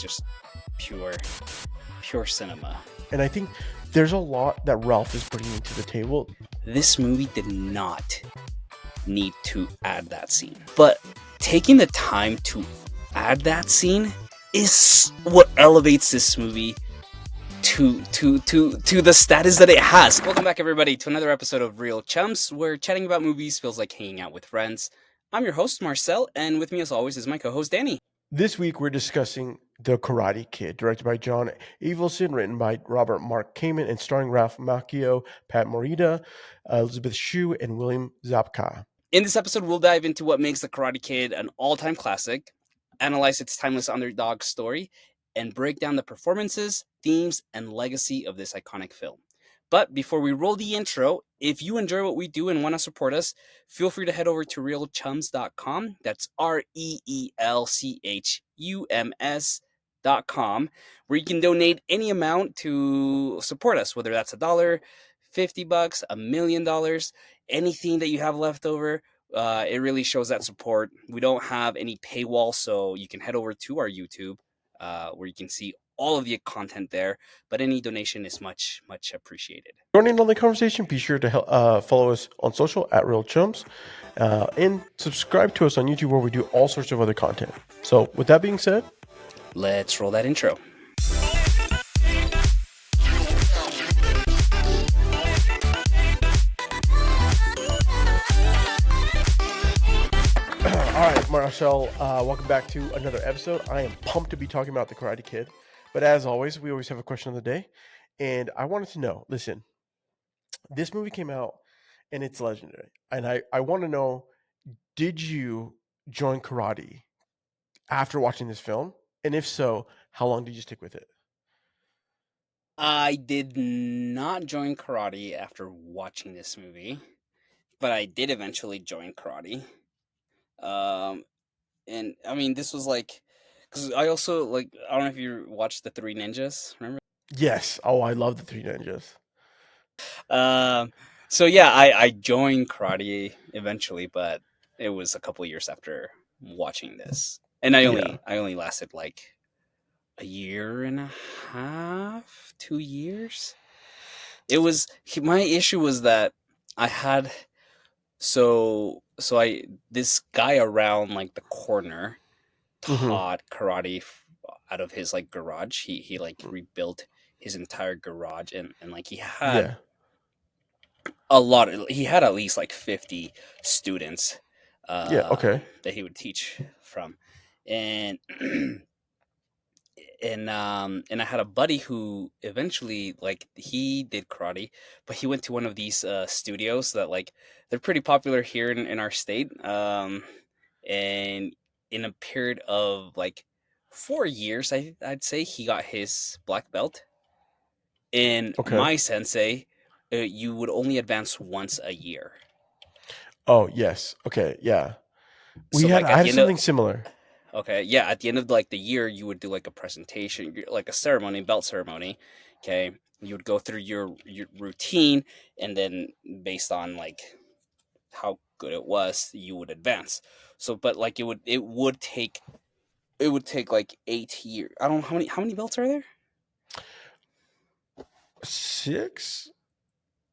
just pure cinema. And I think there's a lot that Ralph is bringing to the table. This movie did not need to add that scene, but taking the time to add that scene is what elevates this movie to the status that it has. Welcome back, everybody, to another episode of Real Chums, where chatting about movies feels like hanging out with friends. I'm your host, Marcel, and with me, as always, is my co-host, Danny. This week we're discussing The Karate Kid, directed by John Avildsen, written by Robert Mark Kamen, and starring Ralph Macchio, Pat Morita, Elizabeth Shue, and William Zabka. In this episode, we'll dive into what makes The Karate Kid an all-time classic, analyze its timeless underdog story, and break down the performances, themes, and legacy of this iconic film. But before we roll the intro, if you enjoy what we do and want to support us, feel free to head over to realchums.com. That's REELCHUMS.com, where you can donate any amount to support us, whether that's $1, $50, $1 million, anything that you have left over. It really shows that support. We don't have any paywall, so you can head over to our YouTube, where you can see all of the content there, but any donation is much appreciated. Joining on the conversation, be sure to follow us on social at Real Chums, and subscribe to us on YouTube, where we do all sorts of other content. So with that being said, let's roll that intro. all right, Marcel, welcome back to another episode. I am pumped to be talking about The Karate Kid. But as always, we always have a question of the day. And I wanted to know, listen, this movie came out and it's legendary. And I want to know, did you join karate after watching this film? And if so, how long did you stick with it? I did not join karate after watching this movie, but I did eventually join karate. And I mean, this was like, because I also, like, I don't know if you watched The Three Ninjas, remember? Yes. Oh, I love The Three Ninjas. So yeah, I joined karate eventually, but it was a couple years after watching this, and I only lasted like a year and a half, 2 years. It was my issue was that I had I this guy around like the corner taught karate out of his like garage. He like rebuilt his entire garage, and like he had he had at least like 50 students Okay. that he would teach from, and and I had a buddy who eventually, like, he did karate, but he went to one of these studios that, like, they're pretty popular here in our state, and in a period of like 4 years, I'd say he got his black belt. And Okay. my sensei, you would only advance once a year. Oh, yes. Okay. Yeah. So like I at the had end of something similar. okay, yeah, at the end of like the year, you would do like a presentation, like a ceremony, belt ceremony. Okay, you would go through your routine, and then based on like how good it was, you would advance. So, but like it would take like 8 years. I don't know how many belts are there. 6?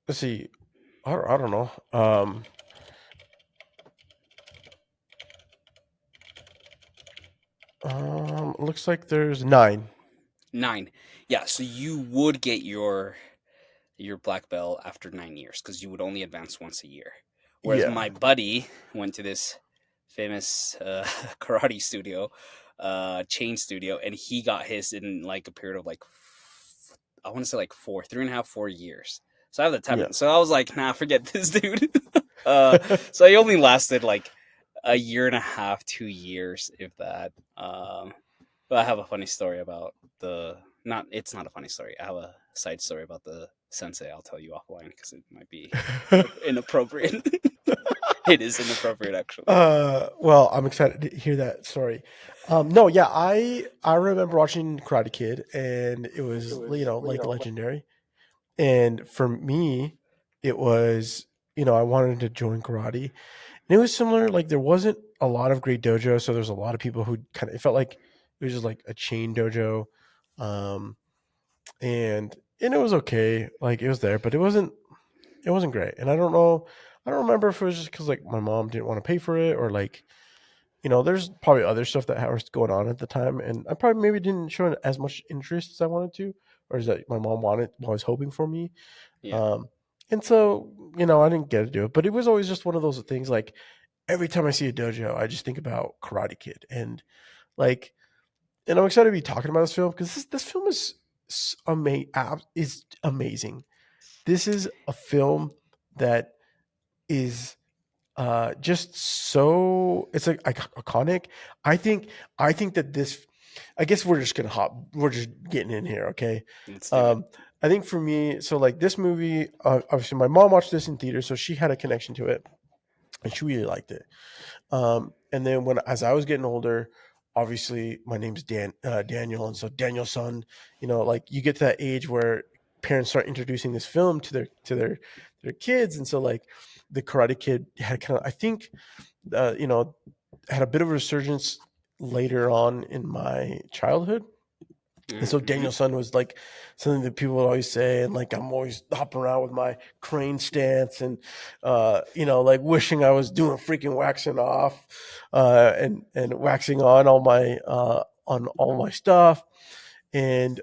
Let's see. I don't know. Looks like there's 9. 9. Yeah, so you would get your black belt after 9 years because you would only advance once a year. Whereas Yeah. my buddy went to this famous karate studio, chain studio, and he got his in like a period of like I want to say like 3.5, 4 years. So I have the time. Yeah. So I was like, nah, forget this, dude. So I only lasted like a year and a half, 2 years, if that. But I have a funny story about the not. It's not a funny story. I have a side story about the sensei. I'll tell you offline because it might be inappropriate. It is inappropriate, actually. Well, I'm excited to hear that story. No, yeah, I remember watching Karate Kid, and it was, like, legendary. And for me, it was, I wanted to join karate, and it was similar. Like, there wasn't a lot of great dojos, so there's a lot of people who kind of, it felt like It was just like a chain dojo, um, and it was okay. Like it was there, but it wasn't great. And I don't know. I don't remember if it was just because like my mom didn't want to pay for it, or like there's probably other stuff that was going on at the time, and I probably maybe didn't show as much interest as I wanted to, or as that my mom wanted, was hoping for me. Yeah. Um, and so I didn't get to do it, but it was always just one of those things. Like every time I see a dojo, I just think about Karate Kid, like, and I'm excited to be talking about this film because this film is amazing. This is a film that is just so it's like iconic. I think I think that this. I guess we're just gonna hop. We're just getting in here, okay? Let's do it. Um, I think for me, so like this movie, obviously my mom watched this in theater, so she had a connection to it, and she really liked it. And then as I was getting older, obviously my name's Daniel, and so Daniel's son, like you get to that age where parents start introducing this film to their kids, and so like the Karate Kid had kind of, I think, uh, you know, had a bit of a resurgence later on in my childhood. And so Mm-hmm. Daniel's son was like something that people would always say, and like I'm always hopping around with my crane stance, and like wishing I was doing freaking waxing off, and waxing on all my stuff, and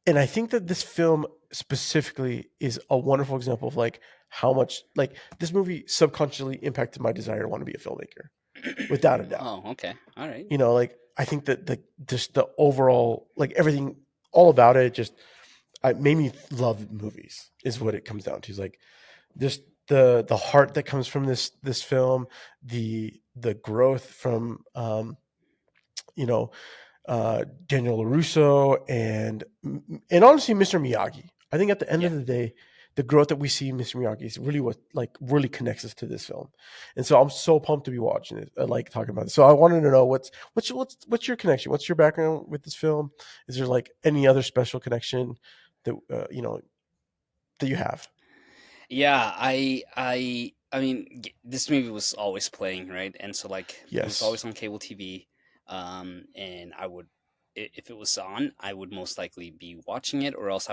I think that this film specifically is a wonderful example of like how much like this movie subconsciously impacted my desire to want to be a filmmaker, without a doubt. Oh, okay. All right. Like I think that just the overall, like everything all about it, just I made me love movies is what it comes down to. Is like just the heart that comes from this film, the growth from you know Daniel LaRusso, and honestly Mr. Miyagi. I think at the end Yeah. of the day, the growth that we see in Mr. Miyagi is really what like really connects us to this film, and so I'm so pumped to be watching it. I like talking about it. So I wanted to know what's your connection? What's your background with this film? Is there like any other special connection that that you have? Yeah, I mean, this movie was always playing, right? And so like it was Yes. always on cable TV. And I would, if it was on, I would most likely be watching it, or else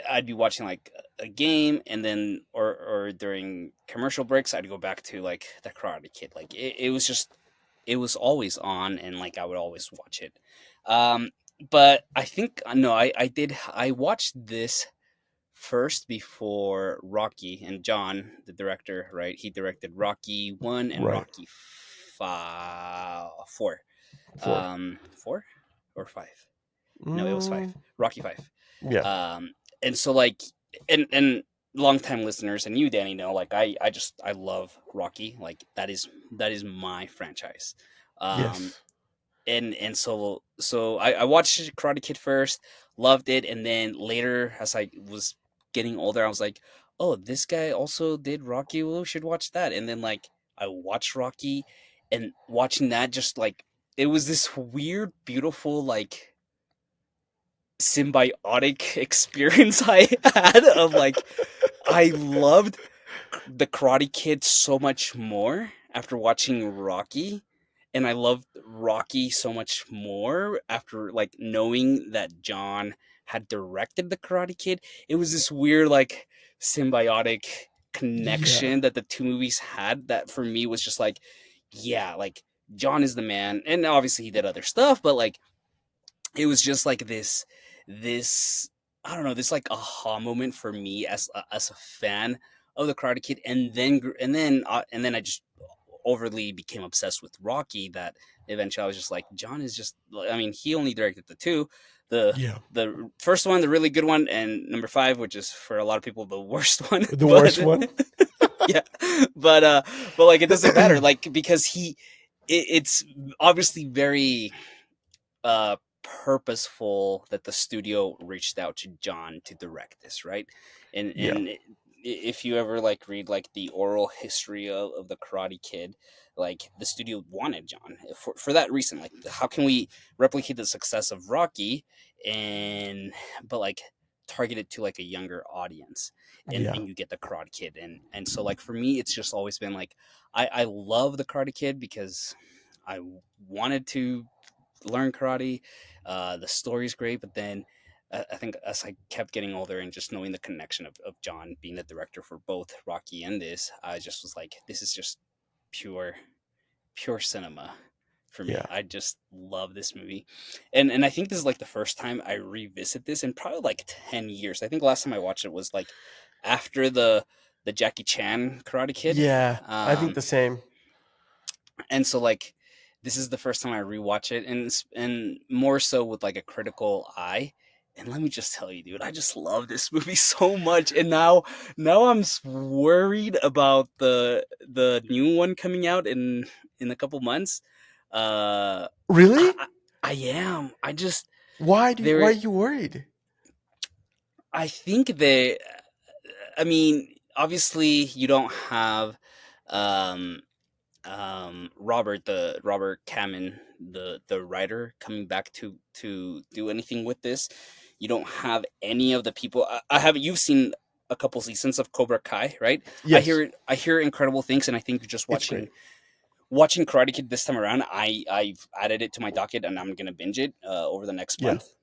I'd be watching like a game, and then or during commercial breaks I'd go back to like the Karate Kid. Like it was just, it was always on, and like I would always watch it. Um but I think no, I watched this first before Rocky, and John, the director, right? He directed Rocky 1 and Right. Rocky 5 4. 4. 4 or 5? No, it was Mm, 5. Rocky 5. yeah. And so like, and longtime listeners and you, Danny, know like I love Rocky. Like that is my franchise. Um Yes. and so I watched Karate Kid first, loved it, and then later as I was getting older, I was like, oh, this guy also did Rocky. Well, we should watch that. And then like I watched Rocky, and watching that just like, it was this weird, beautiful, like symbiotic experience I had of like, I loved the Karate Kid so much more after watching Rocky, and I loved Rocky so much more after like knowing that John had directed the Karate Kid. It was this weird like symbiotic Yeah. connection that the two movies had, that for me was just like, yeah, like John is the man. And obviously he did other stuff, but like it was just like this I don't know, this like aha moment for me as a fan of the Karate Kid, and then and then I just overly became obsessed with Rocky, that eventually I was just like, John is just, I mean, he only directed the two, the Yeah. the first one, the really good one, and number 5, which is for a lot of people the worst one. The But worst one. yeah, but like it doesn't matter, like because it's obviously very purposeful that the studio reached out to John to direct this, right? Yeah. If you ever like read like the oral history of the Karate Kid, like the studio wanted John for that reason. Like, how can we replicate the success of Rocky, and but like target it to like a younger audience, Yeah. and you get the Karate Kid, and so like for me, it's just always been like, I love the Karate Kid because I wanted to learn karate. The story's great, but then I think as I kept getting older and just knowing the connection of John being the director for both Rocky and this, I just was like, this is just pure pure cinema for me. Yeah. I just love this movie. And I think this is like the first time I revisit this in probably like 10 years. I think last time I watched it was like after the Jackie Chan Karate Kid. Yeah, I think Um the same. and so like this is the first time I rewatch it, and more so with like a critical eye. And let me just tell you, dude, I just love this movie so much. And now I'm worried about the new one coming out in a couple months. Uh, I, Really? I I am. I just Why are there. you worried? I think they. I mean, obviously, you don't have um Robert Kamen, the writer, coming back to do anything with this. You don't have any of the people. I have you've seen a couple seasons of Cobra Kai, right? Yes, I hear incredible things, and I think just it's great. watching Karate Kid this time around, I've added it to my docket, and I'm gonna binge it over the next Yeah, month.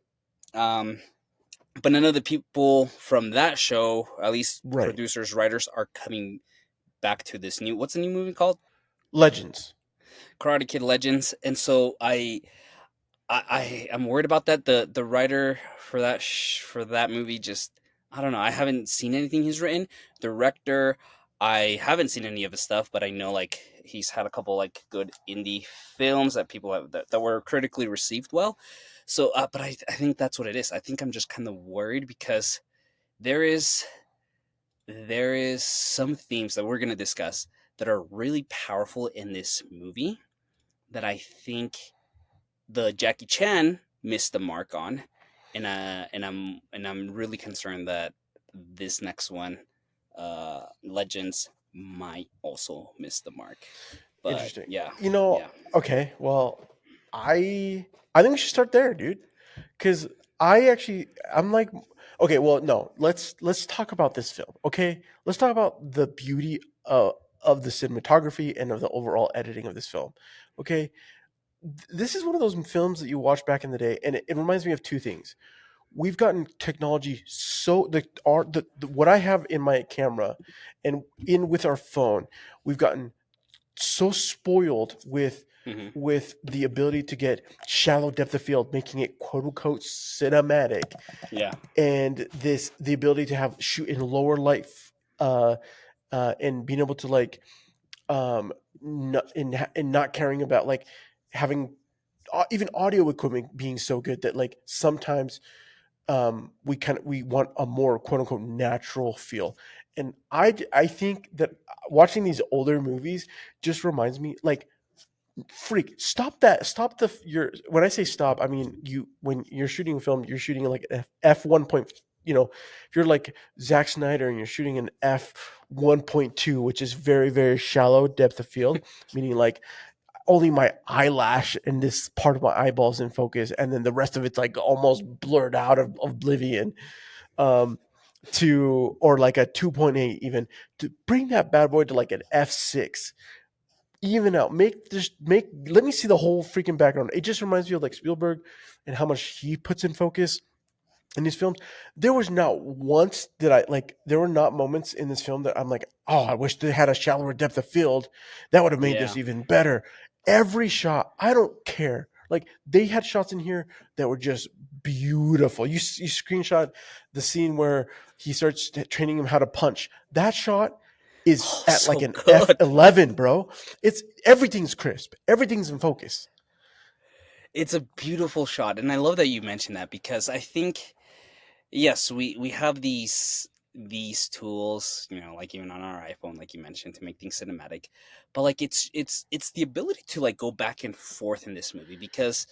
Um, but none of the people from that show, at least right. producers, writers, are coming back to this new. What's the new movie called? Legends. Karate Kid Legends. And so I am worried about that. The writer for for that movie just, I don't know. I haven't seen anything he's written. Director, I haven't seen any of his stuff, but I know like he's had a couple like good indie films that people have that were critically received well. So, but I think that's what it is. I think I'm just kind of worried because there is there is some themes that we're gonna discuss that are really powerful in this movie that I think the Jackie Chan missed the mark on, and I'm really concerned that this next one, Legends, might also miss the mark. But Interesting. yeah, You know, yeah, okay, well, I think we should start there, dude. Because I'm like, okay, well, no, let's talk about this film. Okay, let's talk about the beauty of the cinematography and of the overall editing of this film. Okay, this is one of those films that you watch back in the day, and it reminds me of two things. We've gotten technology so the what I have in my camera and in with our phone, we've gotten so spoiled hmm, with the ability to get shallow depth of field, making it quote unquote cinematic, yeah, and this the ability to have shoot in lower light, uh, and being able to like and not caring about like having even audio equipment being so good that like sometimes we want a more quote unquote natural feel. And I think that watching these older movies just reminds me like freak stop the your when I say stop I mean you when you're shooting a film you're shooting like f1 point, you know, if you're like Zack Snyder and you're shooting an f1.2, which is very very shallow depth of field, meaning like only my eyelash and this part of my eyeballs in focus, and then the rest of it's like almost blurred out of oblivion. Um, to or like a 2.8 even to bring that bad boy to like an f6, even out, make let me see the whole freaking background. It just reminds me of like Spielberg and how much he puts in focus in these films. There was not once that I like there were not moments in this film that I'm like, oh, I wish they had a shallower depth of field. That would have made yeah. this even better. Every shot, I don't care. Like they had shots in here that were just beautiful. You screenshot the scene where he starts training him how to punch. That shot is Oh, at like so an good. F11, bro. It's everything's crisp. Everything's in focus. It's a beautiful shot, and I love that you mentioned that because I think yes, we have these tools, you know, like even on our iPhone, like you mentioned, to make things cinematic. But like it's the ability to like go back and forth in this movie because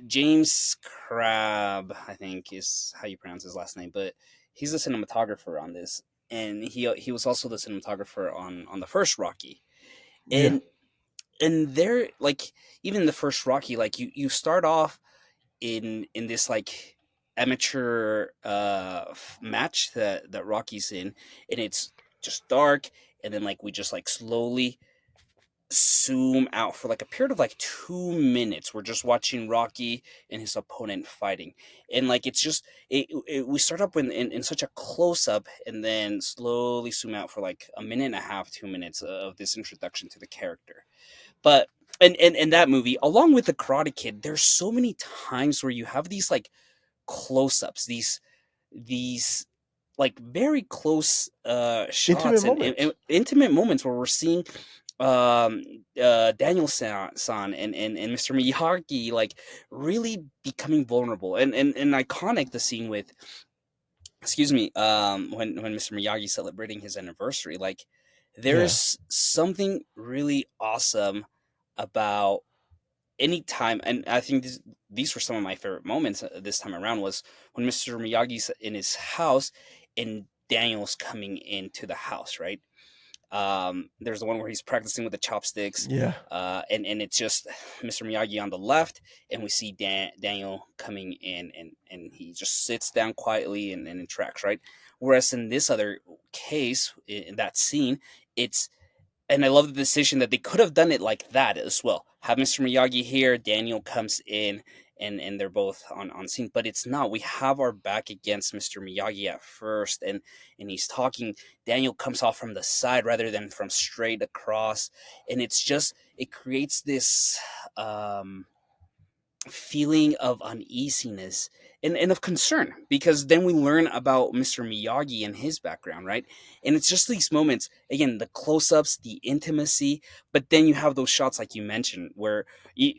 James Crab, I think is how you pronounce his last name, but he's the cinematographer on this. And he was also the cinematographer on the first Rocky. Yeah. And they're like even the first Rocky, like you start off in this like amateur match that Rocky's in, and it's just dark, and then like we just like slowly zoom out for like a period of like 2 minutes. We're just watching Rocky and his opponent fighting, and like it's just we start up in such a close up, and then slowly zoom out for like a minute and a half, 2 minutes of this introduction to the character. But and that movie, along with the Karate Kid, there's so many times where you have these like close ups, these like very close Intimate shots and moments. intimate moments where we're seeing um Daniel San and Mr. Miyagi like really becoming vulnerable, and iconic, the scene with, excuse me, when Mr. Miyagi celebrating his anniversary. Like Yeah. there's something really awesome about any time, and I think these were some of my favorite moments this time around, was when Mr. Miyagi's in his house and Daniel's coming into the house, right? There's the one where he's practicing with the chopsticks, Yeah. and it's just Mr. Miyagi on the left, and we see Daniel coming in, and he just sits down quietly and interacts, right? Whereas in this other case, in that scene, it's, and I love the decision that they could have done it like that as well. Have Mr. Miyagi here, Daniel comes in, and they're both on scene. But it's not. We have our back against Mr. Miyagi at first, and he's talking. Daniel comes off from the side rather than from straight across, and it's just, it creates this feeling of uneasiness and of concern, because then we learn about Mr. Miyagi and his background, right? And it's just these moments, again, the close-ups, the intimacy, but then you have those shots like you mentioned where,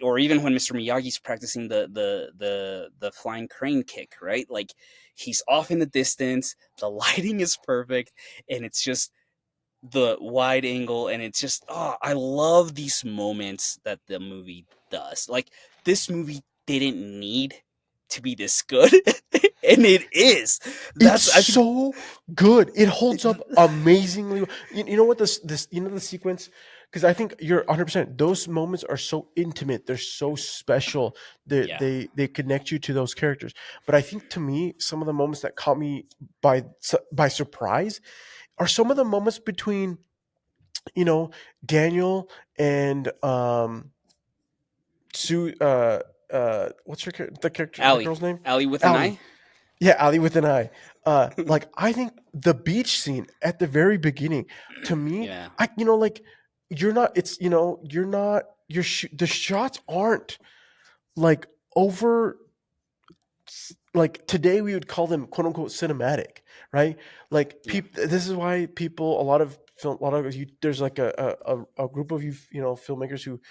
or even when Mr. Miyagi's practicing the flying crane kick, right? Like he's off in the distance, the lighting is perfect, and it's just the wide angle, and it's just, oh, I love these moments that the movie does. Like this movie didn't need to be this good, and it is. It's That's, I think, so good. It holds up amazingly. You know what this you know the sequence, because I think you're 100%. Those moments are so intimate. They're so special. yeah. They connect you to those characters. But I think to me, some of the moments that caught me by surprise are some of the moments between, you know, Daniel and Sue. What's the Allie, girl's name? Allie with an Allie. eye. Yeah, Ali with an eye. Like I think the beach scene at the very beginning, to me, Yeah. I you know like you're not. It's you're not. The shots aren't like over. Like today we would call them quote unquote cinematic, right? Like Yeah. this is why people, a lot of film, a lot of you, there's like a group of filmmakers who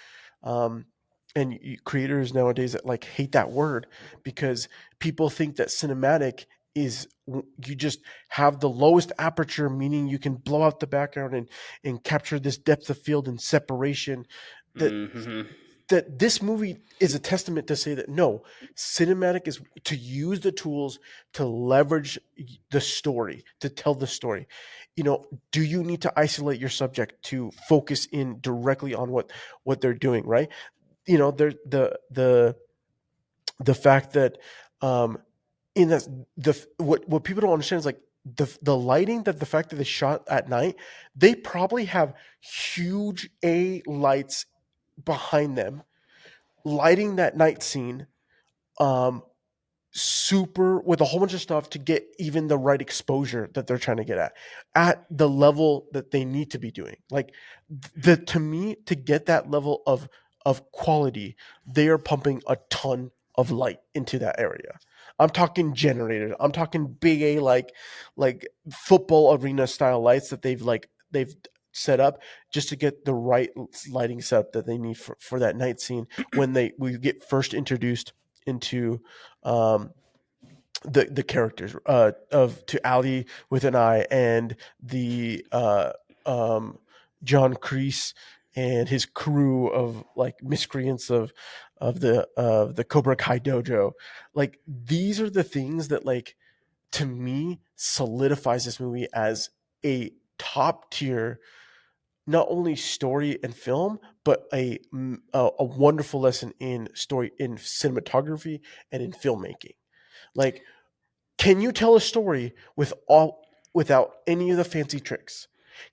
um and creators nowadays that like hate that word, because people think that cinematic is you just have the lowest aperture, meaning you can blow out the background and capture this depth of field and separation. that Hmm. that this movie is a testament to say that no, cinematic is to use the tools to leverage the story, to tell the story. Do you need to isolate your subject to focus in directly on what they're doing, right? There the fact that um in that what people don't understand is like the lighting, that the fact that they shot at night, they probably have huge A lights behind them lighting that night scene, um super with a whole bunch of stuff to get even the right exposure that they're trying to get at the level that they need to be doing. Like to me, to get that level of quality, they are pumping a ton of light into that area. I'm talking generators, I'm talking big A, like football arena style lights that they've set up just to get the right lighting setup that they need for that night scene when we get first introduced into um, the characters of to Ali with an eye and the um, John Kreese and his crew of like miscreants of the Cobra Kai dojo. Like these are the things that like to me solidifies this movie as a top tier, not only story and film, but a wonderful lesson in story, in cinematography, and in filmmaking. Like, can you tell a story without any of the fancy tricks?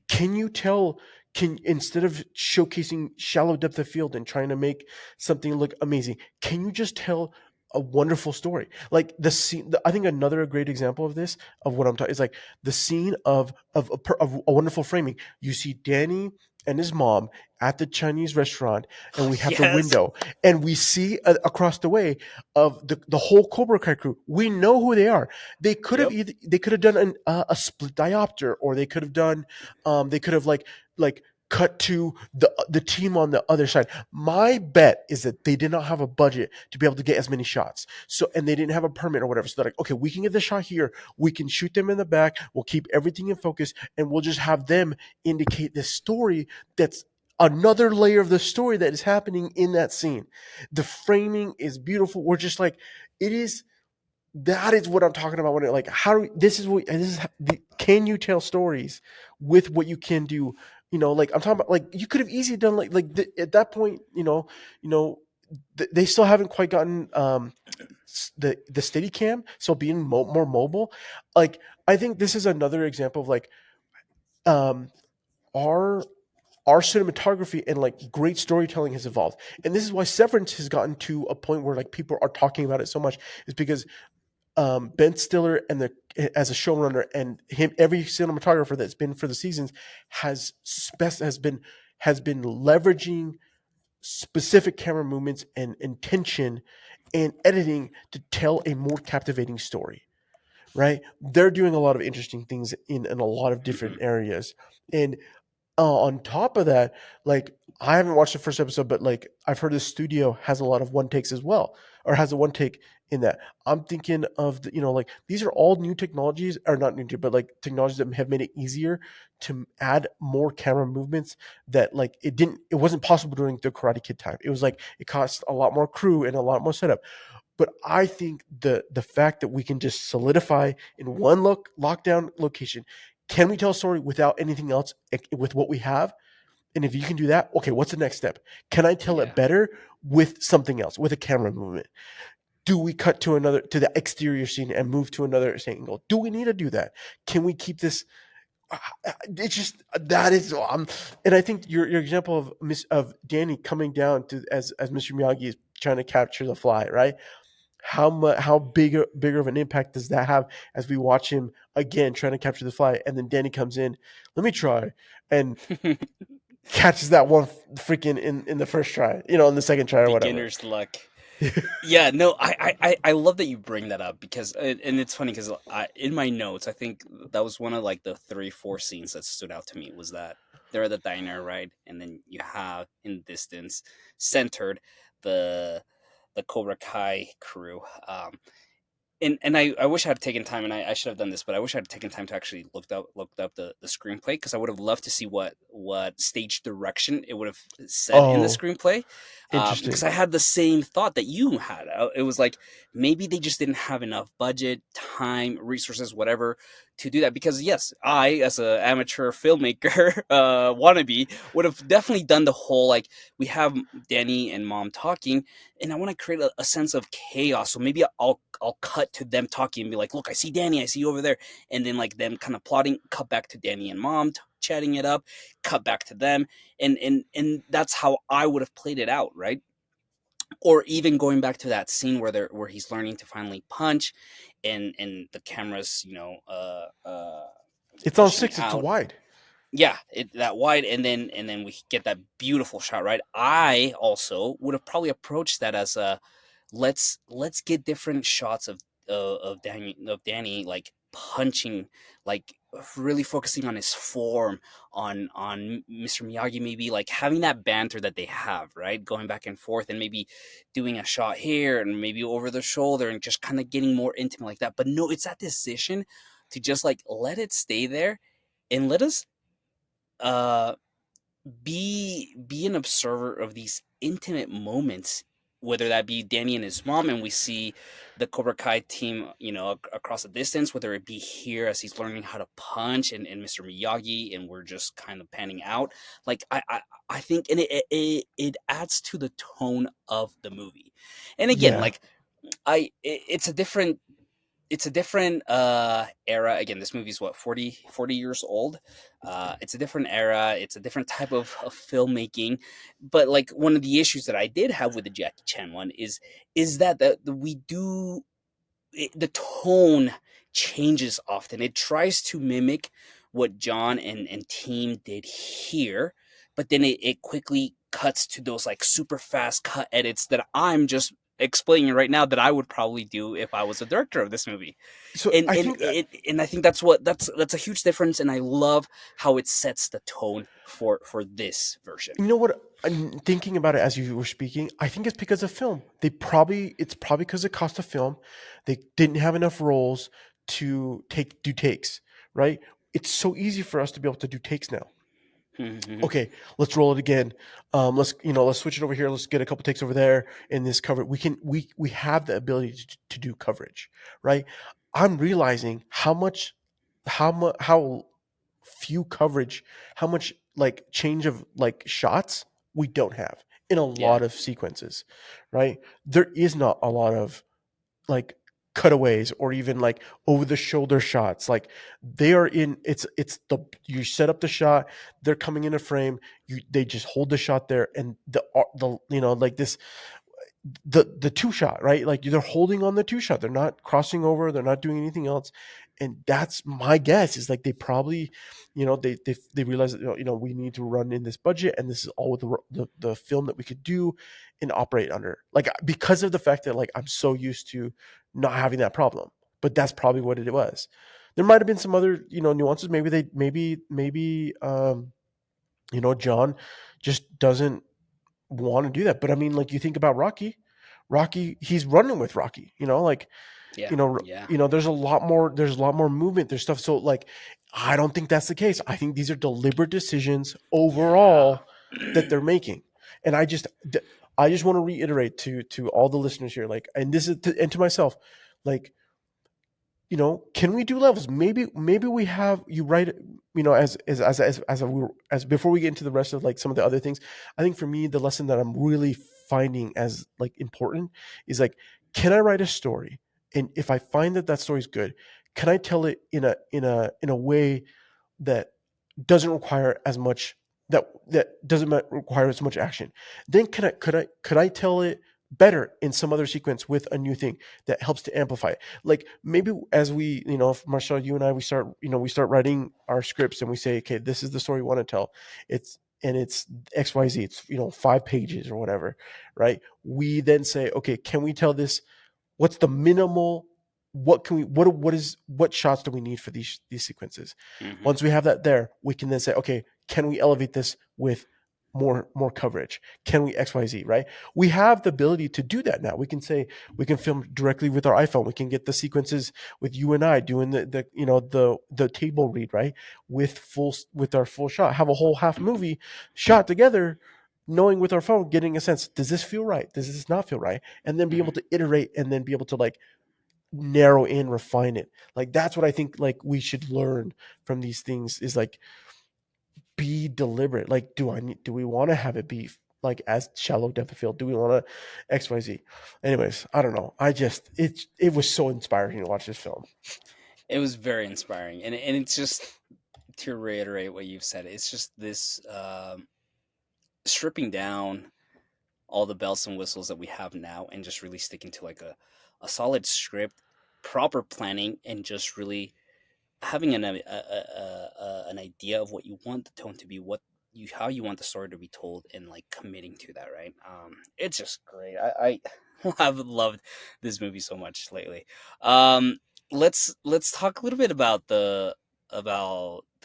Can you tell? Can, instead of showcasing shallow depth of field and trying to make something look amazing, can you just tell a wonderful story? Like the scene, I think another great example of this, of what I'm talking, is like the scene of a wonderful framing. You see Danny and his mom at the Chinese restaurant, and we have the Yes. window, and we see across the way of the whole Cobra Kai crew. We know who they are. Yep. They could have done a split diopter, or they could have done they could have like cut to the team on the other side. My bet is that they did not have a budget to be able to get as many shots. So, and they didn't have a permit or whatever. So they're like, okay, we can get the shot here. We can shoot them in the back. We'll keep everything in focus, and we'll just have them indicate this story that's another layer of the story that is happening in that scene. The framing is beautiful. We're just like, it is, that is what I'm talking about when it, like, how do we, can you tell stories with what you can do? Like I'm talking about, like you could have easily done at that point, you know, they still haven't quite gotten the steady cam, so being more mobile. Like I think this is another example of like um our our cinematography and like great storytelling has evolved, and this is why Severance has gotten to a point where like people are talking about it so much, is because Ben Stiller and the as a showrunner, and him, every cinematographer that's been for the seasons has been leveraging specific camera movements and intention and editing to tell a more captivating story. Right? They're doing a lot of interesting things in a lot of different Mhm. areas, and on top of that, like I haven't watched the first episode, but like I've heard the studio has a lot of one takes as well, or has a one take in that. I'm thinking of like these are all new technologies, or not new, but like technologies that have made it easier to add more camera movements that like it wasn't possible during the Karate Kid time. It was like it cost a lot more crew and a lot more setup. But I think the fact that we can just solidify in one lockdown location, can we tell a story without anything else with what we have? And if you can do that, okay, what's the next step? Can I tell Yeah. it better with something else, with a camera movement? Do we cut to the exterior scene and move to another angle? Do we need to do that? Can we keep this? It's just that is and I think your example of Danny coming down to as Mr. Miyagi is trying to capture the fly, right? How bigger of an impact does that have as we watch him again trying to capture the fly, and then Danny comes in, let me try, and catches that one freaking in the first try, in the second try or whatever. Beginner's luck. Yeah, no, I love that you bring that up because, and it's funny because in my notes, I think that was one of like the three, four scenes that stood out to me was that they're at the diner, right? And then you have in the distance, centered, the the Cobra Kai crew. And I wish I had taken time, and I should have done this, but I wish I had taken time to actually looked up the screenplay because I would have loved to see what stage direction it would have said in the Oh, screenplay, because interesting. I had the same thought that you had. It was like maybe they just didn't have enough budget, time, resources, whatever, to do that. Because yes, I, as an amateur filmmaker, wannabe, would have definitely done the whole like we have Danny and Mom talking, and I want to create a sense of chaos. So maybe I'll cut to them talking and be like, "Look, I see Danny, I see you over there," and then like them kind of plotting. Cut back to Danny and Mom chatting it up. Cut back to them, and that's how I would have played it out, right? Or even going back to that scene where he's learning to finally punch, and the camera's It's on pushing 6, it's out, wide. yeah, that wide, and then we get that beautiful shot, right? I also would have probably approached that as a let's get different shots of Danny like punching, like really focusing on his form, on Mr. Miyagi, maybe like having that banter that they have, right, going back and forth, and maybe doing a shot here and maybe over the shoulder and just kind of getting more intimate like that. But no, it's that decision to just like let it stay there and let us uh be an observer of these intimate moments, whether that be Danny and his mom, and we see the Cobra Kai team, across the distance, whether it be here as he's learning how to punch, and Mr. Miyagi, and we're just kind of panning out. Like I think, and it adds to the tone of the movie. And again, Yeah. like it's a different. it's a different era. Again, this movie's what, 40 years old. It's a different era, it's a different type of filmmaking. But like, one of the issues that I did have with the Jackie Chan one is that we do the tone changes often. It tries to mimic what John and team did here, but then it quickly cuts to those like super fast cut edits that I'm just explaining right now that I would probably do if I was a director of this movie. So And I and think it and I think that's a huge difference, and I love how it sets the tone for this version. you know what? I'm thinking about it as you were speaking. I think it's because of film. It's probably because of cost of film. They didn't have enough roles to do takes, right? It's so easy for us to be able to do takes now. Mhm. Okay, let's roll it again. Let's switch it over here. Let's get a couple takes over there in this cover. We have the ability to do coverage, right? I'm realizing how few coverage, how much like change of like shots we don't have in a Yeah. lot of sequences, right? There is not a lot of like cutaways or even like over the shoulder shots. Like they are in it's the you set up the shot, they're coming in a frame, they just hold the shot there, and the like this the two shot, right? Like they're holding on the two shot. They're not crossing over. They're not doing anything else. And that's my guess is like they probably, they realize that, we need to run in this budget, and this is all with the film that we could do and operate under. Like because of the fact that like I'm so used to not having that problem, but that's probably what it was. There might have been some other nuances. Maybe John just doesn't want to do that. But I mean, like you think about Rocky, he's running with Rocky. Like Yeah. Yeah. there's a lot more movement. There's stuff. So like, I don't think that's the case. I think these are deliberate decisions Yeah. overall that they're making. And I just want to reiterate to all the listeners here, like, and this is and to myself, like, can we do levels? Maybe we have you write, as before we get into the rest of like some of the other things. I think for me, the lesson that I'm really finding as like important is like, can I write a story? And if I find that that story is good, can I tell it in a way that doesn't require as much that doesn't require as much action? Then could I tell it better in some other sequence with a new thing that helps to amplify it? Like maybe as we, Marshall, you and I, we start writing our scripts and we say, okay, this is the story we want to tell. It's XYZ. It's 5 pages or whatever, right? We then say, okay, can we tell this? What's the minimal? What can we? What shots do we need for these sequences? Hmm. Once we have that there, we can then say, okay, can we elevate this with more coverage? Can we XYZ, right? We have the ability to do that now. We can say we can film directly with our iPhone. We can get the sequences with you and I doing the table read, right? With our full shot. Have a whole half movie shot together, knowing with our phone, getting a sense, does this feel right? Does this not feel right? And then be able Hmm. to iterate and then be able to like narrow in, refine it. Like that's what I think like we should learn from these things is like be deliberate. Like do we want to have it be like as shallow depth of field? Do we want to XYZ? Anyways, I don't know. It was so inspiring to watch this film. It was very inspiring, and it's just, to reiterate what you've said, it's just this stripping down all the bells and whistles that we have now, and just really sticking to like a solid script, proper planning, and just really having an idea of what you want the tone to be, what you how you want the story to be told, and like committing to that, right? It's just great. I have loved this movie so much lately. Um, let's talk a little bit about the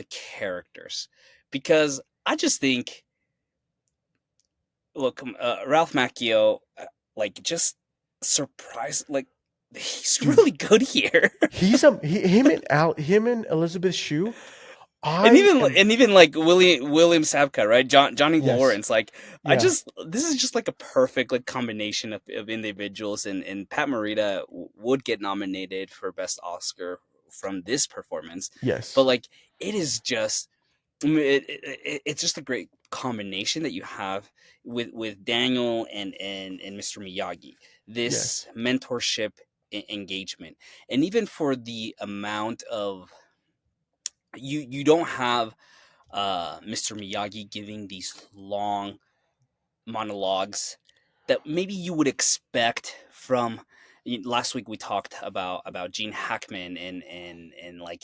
characters, because I just think, look, Ralph Macchio, like, just surprise, like, he's Dude, really good here. him and Elizabeth Shue. And I even am and even like William Sapka, right? Johnny Yes. Lawrence. Like, Yeah. this is just like a perfect like combination of individuals, and Pat Morita would get nominated for best Oscar from this performance. But Yes. like, it is just, I mean, it's just a great combination that you have with Daniel and Mr. Miyagi. Yes. This mentorship engagement, and even for the amount of you don't have Mr. Miyagi giving these long monologues that maybe you would expect from last week we talked about Gene Hackman and like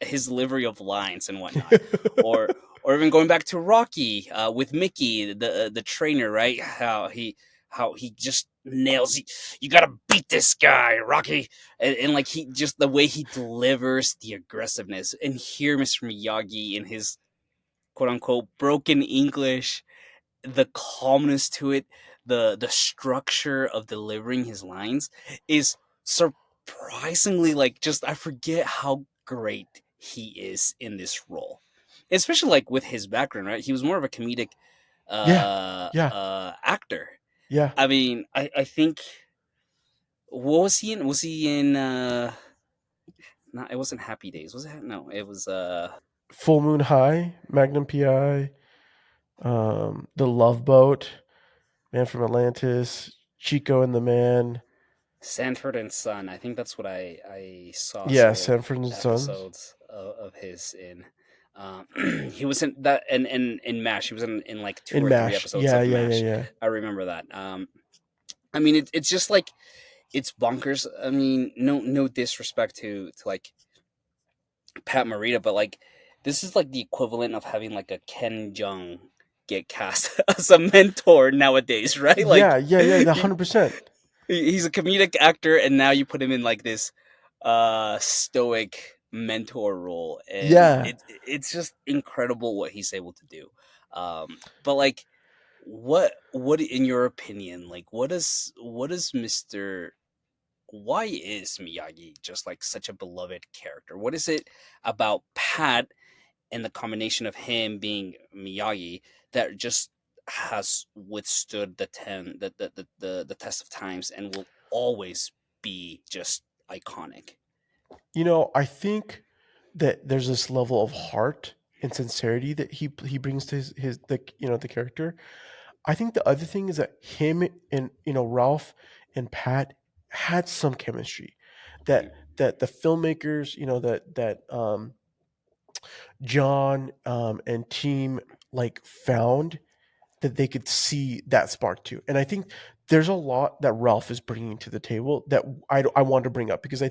his delivery of lines and whatnot, or or even going back to Rocky with Mickey the trainer, right? How he just nails you gotta beat this guy, Rocky, and like he just the way he delivers the aggressiveness, and here Mr. Miyagi in his quote unquote broken English, the calmness to it, the structure of delivering his lines is surprisingly like just I forget how great he is in this role. Especially like with his background, right? He was more of a comedic Yeah, yeah, actor. yeah. I mean, I think what was he in? Was he in not it wasn't Happy Days. Was it? No, it was Full Moon High, Magnum PI, The Love Boat, Man from Atlantis, Chico and the Man. Sanford and Son. I think that's what I saw Yeah, several Sanford and Sons. episodes of his in. Um, he was in that and in Mash. He was in like two In or three MASH. episodes Yeah, of yeah, yeah, Mash. yeah. I remember that. I mean, it's just like it's bonkers. I mean, no disrespect to like Pat Morita, but like this is like the equivalent of having like a Ken Jung get cast as a mentor nowadays, right? Yeah, Like yeah, yeah, 100%. he's a comedic actor, and now you put him in like this stoic mentor role, and Yeah. it's just incredible what he's able to do. But like what in your opinion, like what is Mr. Why is Miyagi just like such a beloved character? What is it about Pat and the combination of him being Miyagi that just has withstood the test of times and will always be just iconic. I think that there's this level of heart and sincerity that he brings to his the character. I think the other thing is that him and Ralph and Pat had some chemistry that Mhm. the filmmakers, that John and team like found that they could see that spark too. And I think there's a lot that Ralph is bringing to the table that I want to bring up because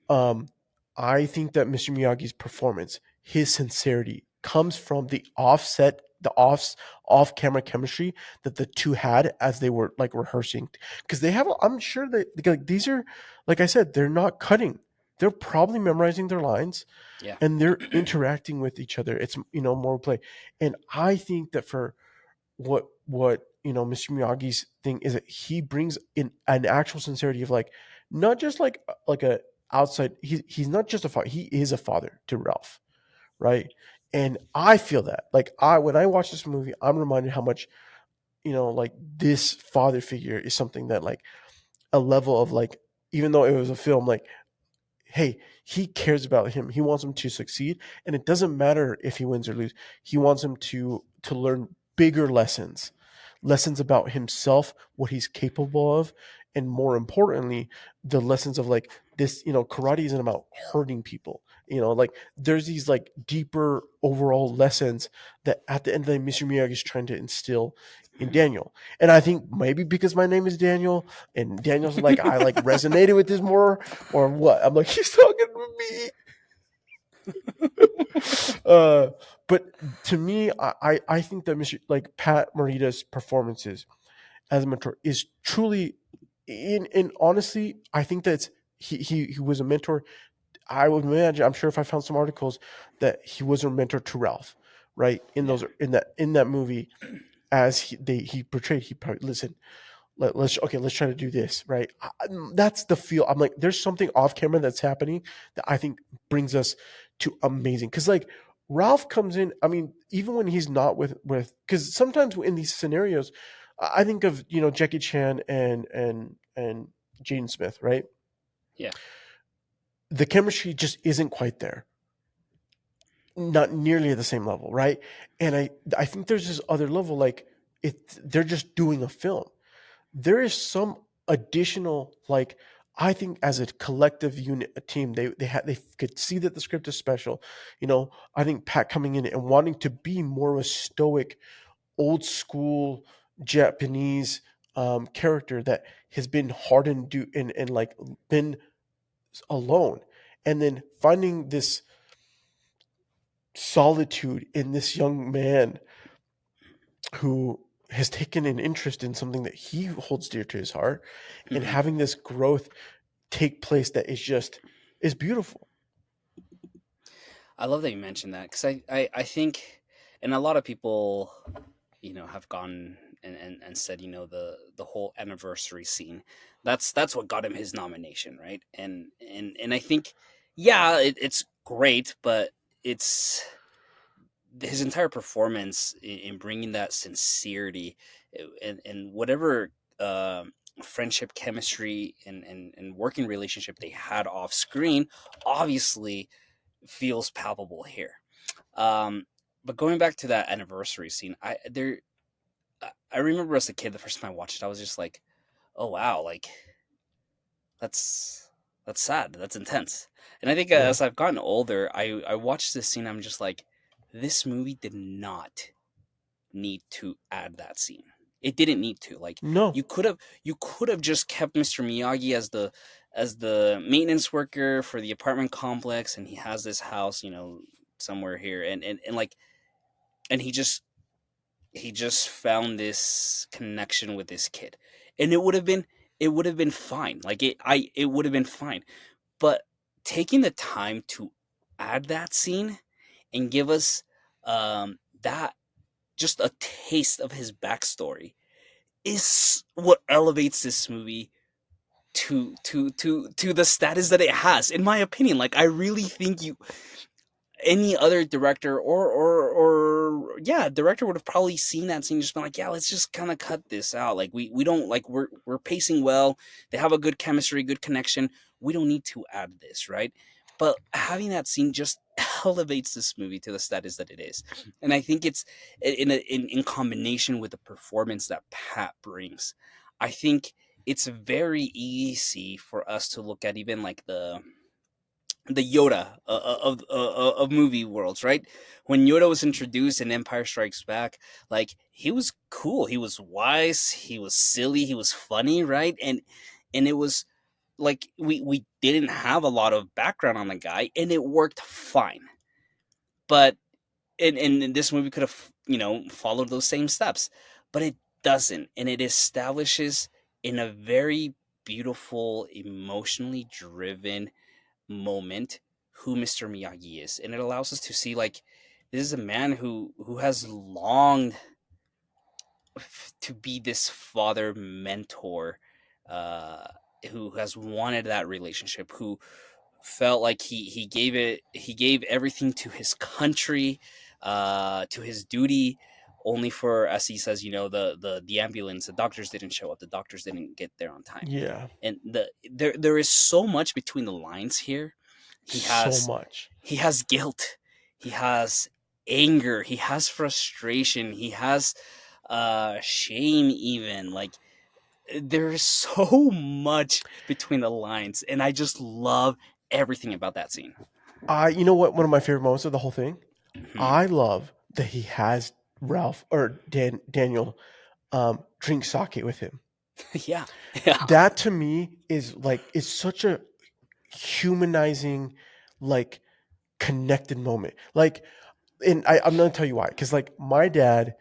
um, I think that Mr. Miyagi's performance, his sincerity, comes from off camera chemistry that the two had as they were like rehearsing. Because I'm sure that like, these are, like I said, they're not cutting. They're probably memorizing their lines Yeah. and they're interacting with each other. It's more play, and I think that for what Mr. Miyagi's thing is that he brings in an actual sincerity of like not just like a outside. He's not just a father. He is a father to Ralph, right? And I feel that like I when I watch this movie, I'm reminded how much like this father figure is something that like a level of like even though it was a film like hey, he cares about him. He wants him to succeed, and it doesn't matter if he wins or lose. He wants him to learn bigger lessons, lessons about himself, what he's capable of, and more importantly, the lessons of like this. Karate isn't about hurting people. Like there's these like deeper overall lessons that at the end of the day, Mr. Miyagi is trying to instill in Daniel. And I think maybe because my name is Daniel, and Daniel's like I like resonated with this more or what? I'm like, he's talking to me. Uh, but to me, I think that Mr. like Pat Morita's performances as a mentor is truly in honestly, I think that he was a mentor. I would imagine, I'm sure if I found some articles that he was a mentor to Ralph, right? In Yeah. those in that movie, as he portrayed, he probably listen. Let's try to do this right. That's the feel. I'm like, there's something off camera that's happening that I think brings us to amazing. Because like Ralph comes in. I mean, even when he's not with because sometimes in these scenarios, I think of Jackie Chan and Jaden Smith, right? Yeah. The chemistry just isn't quite there, not nearly at the same level, right? And I think there's this other level, like they're just doing a film. There is some additional like I think as a collective unit, a team, they could see that the script is special. I think Pat coming in and wanting to be more of a stoic, old school Japanese character that has been hardened and like been alone, and then finding this solitude in this young man who has taken an interest in something that he holds dear to his heart, and Mhm. having this growth take place that is beautiful. I love that you mentioned that because I think, and a lot of people, have gone and said, the whole anniversary scene, that's what got him his nomination, right? And I think, yeah, it's great, but it's his entire performance in bringing that sincerity, and whatever friendship, chemistry, and working relationship they had off screen, obviously feels palpable here. Um, but going back to that anniversary scene, I remember as a kid, the first time I watched it, I was just like, "Oh wow, like that's that's sad, that's intense." And I think Yeah. as I've gotten older, I watched this scene, I'm just like, this movie did not need to add that scene. It didn't need to. Like, No. you could have just kept Mr. Miyagi as the maintenance worker for the apartment complex, and he has this house, somewhere here, and like, and he just found this connection with this kid, and it would have been fine. Like, it would have been fine. But taking the time to add that scene and give us that, just a taste of his backstory, is what elevates this movie to the status that it has, in my opinion. Like, I really think any other director, or yeah, director would have probably seen that scene and just been like, yeah, let's just kind of cut this out. Like, we don't, like, we're pacing well, they have a good chemistry, good connection, we don't need to add this, right? But having that scene just elevates this movie to the status that it is. And I think it's in combination with the performance that Pat brings. I think it's very easy for us to look at even like the Yoda of movie worlds, right? When Yoda was introduced in Empire Strikes Back, like, he was cool, he was wise, he was silly, he was funny, right? And it was like, we didn't have a lot of background on the guy, and it worked fine. But and this movie could have, followed those same steps, but it doesn't, and it establishes in a very beautiful, emotionally driven moment who Mr. Miyagi is, and it allows us to see, like, this is a man who has longed to be this father mentor, uh, who has wanted that relationship, who felt like he gave everything to his country, to his duty, only for, as he says, the ambulance, the doctors didn't show up, the doctors didn't get there on time. Yeah. And there is so much between the lines here. he So has much. he has guilt, he has anger, he has frustration, he has shame, even, like, there is so much between the lines, and I just love everything about that scene. You know what? One of my favorite moments of the whole thing. Mhm. I love that he has Ralph or Daniel drink sake with him. Yeah, yeah, That to me is such a humanizing, like connected moment. Like, and I'm gonna tell you why. Because like my dad,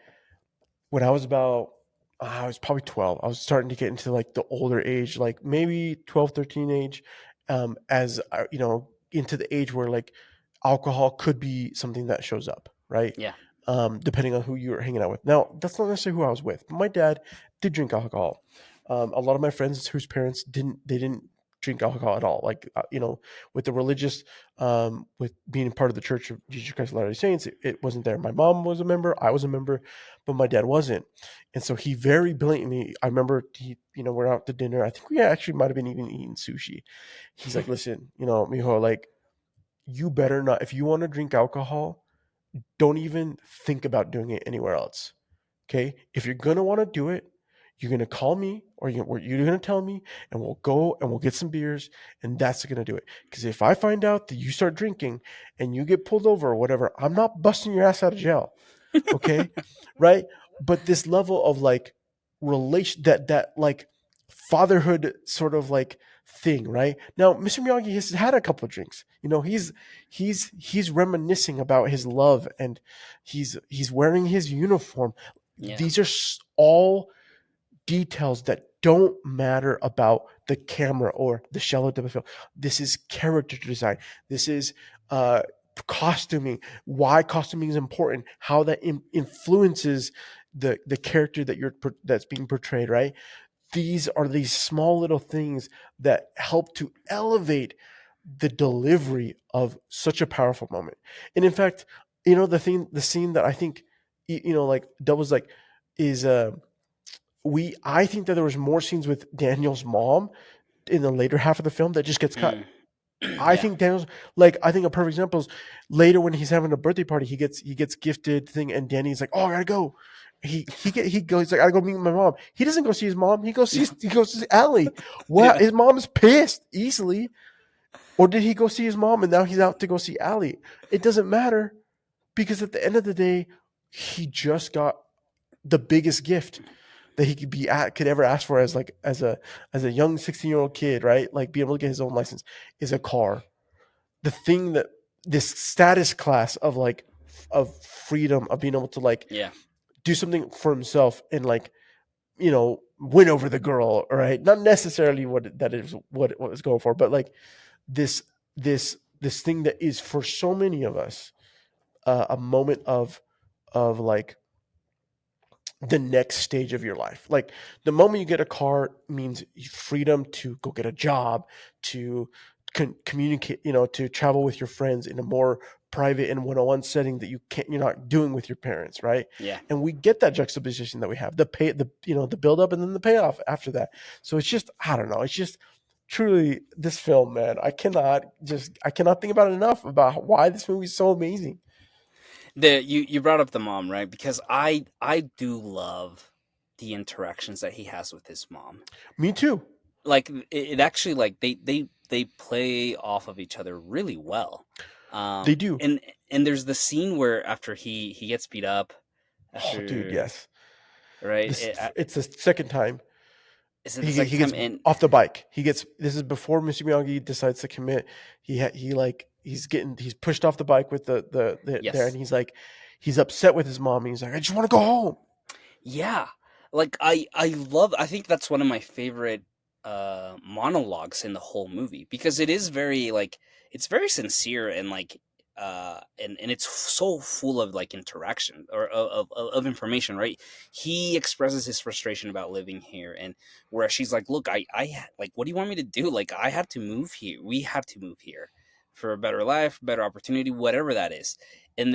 when I was probably 12. I was starting to get into like the older age, like maybe 12, 13 age, as into the age where like alcohol could be something that shows up, right? yeah. Depending on who you're hanging out with. Now, that's not necessarily who I was with, but my dad did drink alcohol. A lot of my friends whose parents didn't drink alcohol at all. Like, with the religious, with being part of the Church of Jesus Christ of Latter-day Saints, it wasn't there. My mom was a member, I was a member, but my dad wasn't. And so he very blatantly, I remember we're out to dinner. I think we actually might have been even eating sushi. He's like, listen, mijo, like, you better not, if you want to drink alcohol, don't even think about doing it anywhere else. Okay. If you're going to want to do it, you're gonna call me, or you're gonna tell me, and we'll go and we'll get some beers, and that's gonna do it. Because if I find out that you start drinking and you get pulled over or whatever, I'm not busting your ass out of jail. Okay, right? But this level of like relation, that like fatherhood sort of like thing, right? Now Mr. Miyagi has had a couple of drinks. He's reminiscing about his love, and he's wearing his uniform. Yeah. These are all details that don't matter about the camera or the shell of the film. This is character design. This is uh, costuming. Why costuming is important. How that influences the character that's being portrayed. Right. These are these small little things that help to elevate the delivery of such a powerful moment. And in fact, the scene that I think, like that was like is I think that there was more scenes with Daniel's mom in the later half of the film that just gets cut. Mm. I Yeah. think Daniel's like, I think a perfect example is later when he's having a birthday party, he gets gifted thing, and Danny's like, "Oh, I gotta go." He goes, he's like, "I gotta go meet my mom." He doesn't go see his mom. He goes to see Allie. Well, Yeah. his mom is pissed easily, or did he go see his mom and now he's out to go see Allie? It doesn't matter, because at the end of the day, he just got the biggest gift that he could ever ask for as like as a young 16-year-old kid, right? Like being able to get his own license is a car. The thing that this status class of like of freedom, of being able to like Yeah. do something for himself and like, win over the girl, right? Not necessarily that is what it's going for, but like this this thing that is for so many of us a moment of like the next stage of your life. Like the moment you get a car means freedom to go get a job, to communicate, to travel with your friends in a more private and one-on-one setting that you're not doing with your parents, right? Yeah. And we get that juxtaposition that we have, the build up and then the payoff after that. So it's just, I don't know, it's just truly this film, man. I cannot think about it enough about why this movie is so amazing. You brought up the mom, right? Because I do love the interactions that he has with his mom. Me too. Like it actually, like they play off of each other really well. They do. And there's the scene where after he gets beat up Oh, dude, after, yes. right? This it's the second time Is it the he second he gets time? And off the bike. This is before Mr. Miyagi decides to commit. He's pushed off the bike with there, and yes. he's upset with his mom. And he's like, I just want to go home. Yeah. Like I think that's one of my favorite monologues in the whole movie, because it is very like, it's very sincere, and like and it's so full of like interaction, or of information, right? He expresses his frustration about living here, and where she's like, "Look, like, what do you want me to do? Like, I have to move here. We have to move here for a better life, better opportunity, whatever that is." And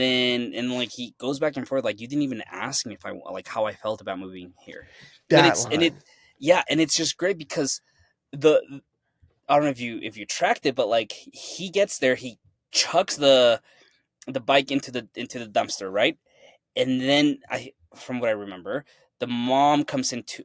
like he goes back and forth, like, you didn't even ask me if I like how I felt about moving here. And That it's and it line, Yeah, and it's just great because the I don't know if you tracked it, but like he gets there, he chucks the bike into the dumpster, right? And then from what I remember, the mom comes into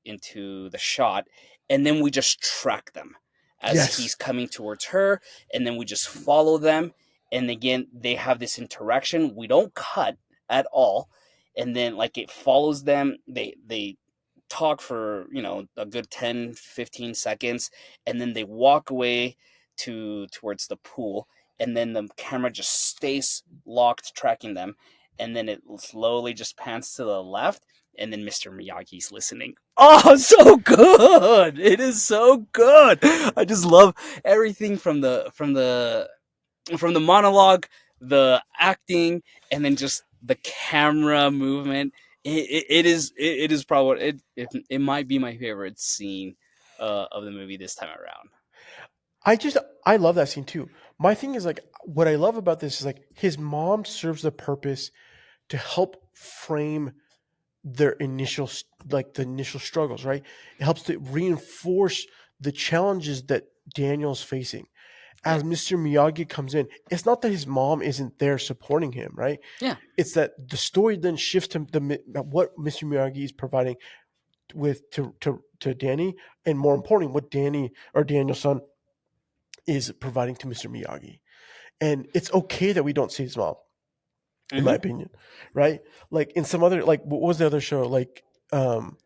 the shot, and then we just track them as yes, he's coming towards her, and then we just follow them, and again they have this interaction. We don't cut at all, and then like it follows them. They talk for a good 10-15 seconds, and then they walk away towards the pool, and then the camera just stays locked tracking them, and then it slowly just pans to the left, and then Mr. Miyagi's listening. Oh, so good. It is so good. I just love everything from the monologue, the acting, and then just the camera movement. It is probably it might be my favorite scene of the movie this time around. I love that scene too. My thing is like, what I love about this is like his mom serves the purpose to help frame their the initial struggles, right? It helps to reinforce the challenges that Daniel's facing. Yeah. as Mr. Miyagi comes in, it's not that his mom isn't there supporting him, right? Yeah. It's that the story then shifts to what Mr. Miyagi is providing with to Danny, and more importantly, what Danny or Daniel's son is providing to Mr. Miyagi. And it's okay that we don't see his mom, in my Hmm. opinion, right? Like in some other, like what was the other show? Like um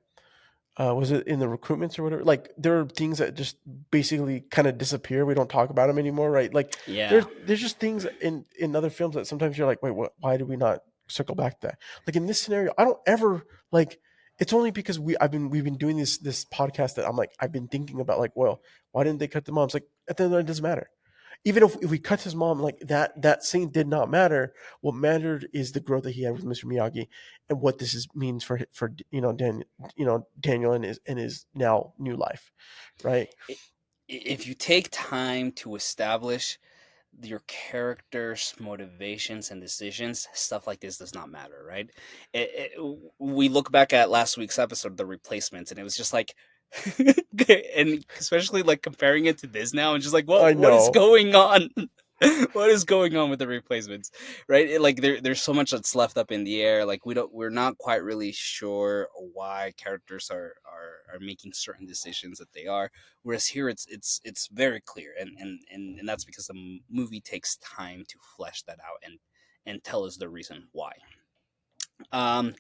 was it in the recruitments or whatever? Like there are things that just basically kind of disappear. We don't talk about them anymore, right? Like Yeah. there's just things in other films that sometimes you're like, wait, what? Why do we not circle back to that? Like in this scenario, I don't ever like. It's only because we've been doing this podcast that I'm like I've been thinking about like, well, why didn't they cut the moms? Like at the end of the day, it doesn't matter. Even if we cut his mom, like that scene did not matter. What mattered is the growth that he had with Mr. Miyagi, and what means for Daniel and his now new life, right? If you take time to establish your character's motivations and decisions, stuff like this does not matter, right? We look back at last week's episode, The Replacements, and it was just like, and especially like comparing it to this now, and just like, I what is know. going on? What is going on with The Replacements, right? Like there's so much that's left up in the air. Like we're not quite really sure why characters are making certain decisions that they are. Whereas here it's very clear, and that's because the movie takes time to flesh that out and tell us the reason why. Um,